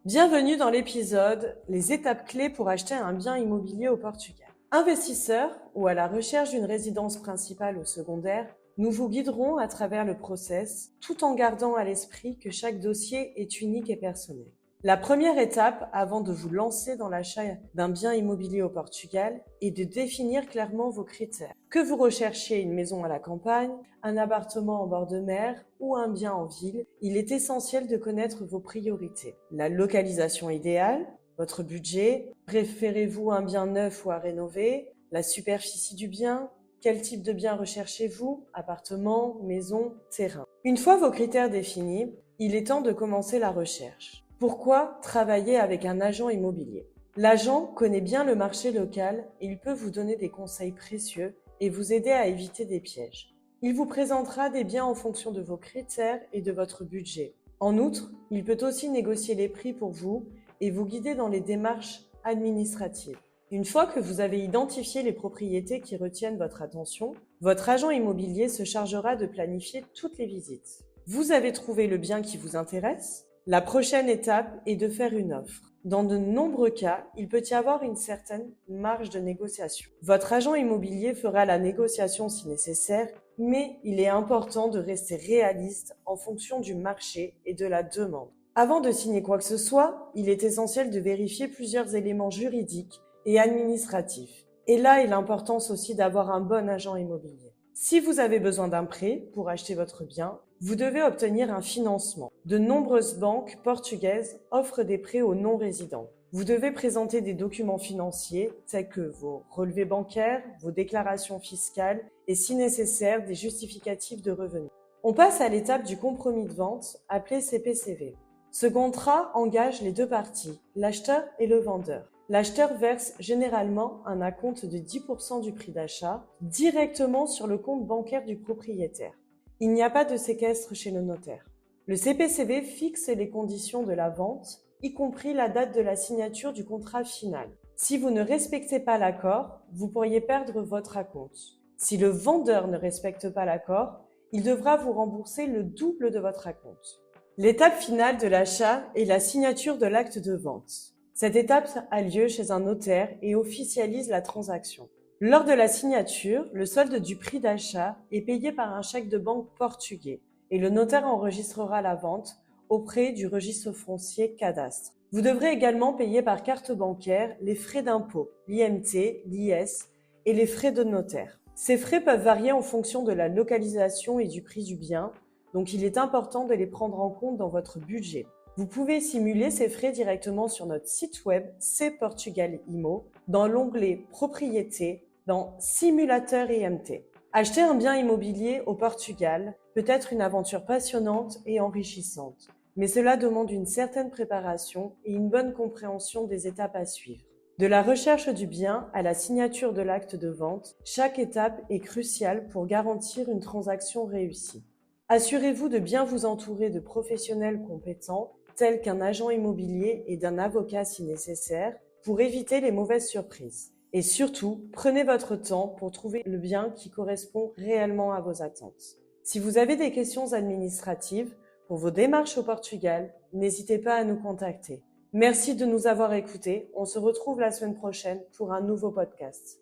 Bienvenue dans l'épisode Les étapes clés pour acheter un bien immobilier au Portugal. Investisseurs ou à la recherche d'une résidence principale ou secondaire, nous vous guiderons à travers le process tout en gardant à l'esprit que chaque dossier est unique et personnel. La première étape avant de vous lancer dans l'achat d'un bien immobilier au Portugal est de définir clairement vos critères. Que vous recherchez une maison à la campagne, un appartement en bord de mer ou un bien en ville, il est essentiel de connaître vos priorités. La localisation idéale, votre budget, préférez-vous un bien neuf ou à rénover, la superficie du bien, quel type de bien recherchez-vous, appartement, maison, terrain. Une fois vos critères définis, il est temps de commencer la recherche. Pourquoi travailler avec un agent immobilier? L'agent connaît bien le marché local et il peut vous donner des conseils précieux et vous aider à éviter des pièges. Il vous présentera des biens en fonction de vos critères et de votre budget. En outre, il peut aussi négocier les prix pour vous et vous guider dans les démarches administratives. Une fois que vous avez identifié les propriétés qui retiennent votre attention, votre agent immobilier se chargera de planifier toutes les visites. Vous avez trouvé le bien qui vous intéresse? La prochaine étape est de faire une offre. Dans de nombreux cas, il peut y avoir une certaine marge de négociation. Votre agent immobilier fera la négociation si nécessaire, mais il est important de rester réaliste en fonction du marché et de la demande. Avant de signer quoi que ce soit, il est essentiel de vérifier plusieurs éléments juridiques et administratifs. Et là est l'importance aussi d'avoir un bon agent immobilier. Si vous avez besoin d'un prêt pour acheter votre bien, vous devez obtenir un financement. De nombreuses banques portugaises offrent des prêts aux non-résidents. Vous devez présenter des documents financiers tels que vos relevés bancaires, vos déclarations fiscales et si nécessaire des justificatifs de revenus. On passe à l'étape du compromis de vente appelé CPCV. Ce contrat engage les deux parties, l'acheteur et le vendeur. L'acheteur verse généralement un acompte de 10% du prix d'achat directement sur le compte bancaire du propriétaire. Il n'y a pas de séquestre chez le notaire. Le CPCV fixe les conditions de la vente, y compris la date de la signature du contrat final. Si vous ne respectez pas l'accord, vous pourriez perdre votre acompte. Si le vendeur ne respecte pas l'accord, il devra vous rembourser le double de votre acompte. L'étape finale de l'achat est la signature de l'acte de vente. Cette étape a lieu chez un notaire et officialise la transaction. Lors de la signature, le solde du prix d'achat est payé par un chèque de banque portugais et le notaire enregistrera la vente auprès du registre foncier cadastre. Vous devrez également payer par carte bancaire les frais d'impôt, l'IMT, l'IS et les frais de notaire. Ces frais peuvent varier en fonction de la localisation et du prix du bien, donc il est important de les prendre en compte dans votre budget. Vous pouvez simuler ces frais directement sur notre site web C-Portugal Immo dans l'onglet Propriété dans Simulateur IMT. Acheter un bien immobilier au Portugal peut être une aventure passionnante et enrichissante, mais cela demande une certaine préparation et une bonne compréhension des étapes à suivre. De la recherche du bien à la signature de l'acte de vente, chaque étape est cruciale pour garantir une transaction réussie. Assurez-vous de bien vous entourer de professionnels compétents, tels qu'un agent immobilier et d'un avocat si nécessaire, pour éviter les mauvaises surprises. Et surtout, prenez votre temps pour trouver le bien qui correspond réellement à vos attentes. Si vous avez des questions administratives pour vos démarches au Portugal, n'hésitez pas à nous contacter. Merci de nous avoir écoutés. On se retrouve la semaine prochaine pour un nouveau podcast.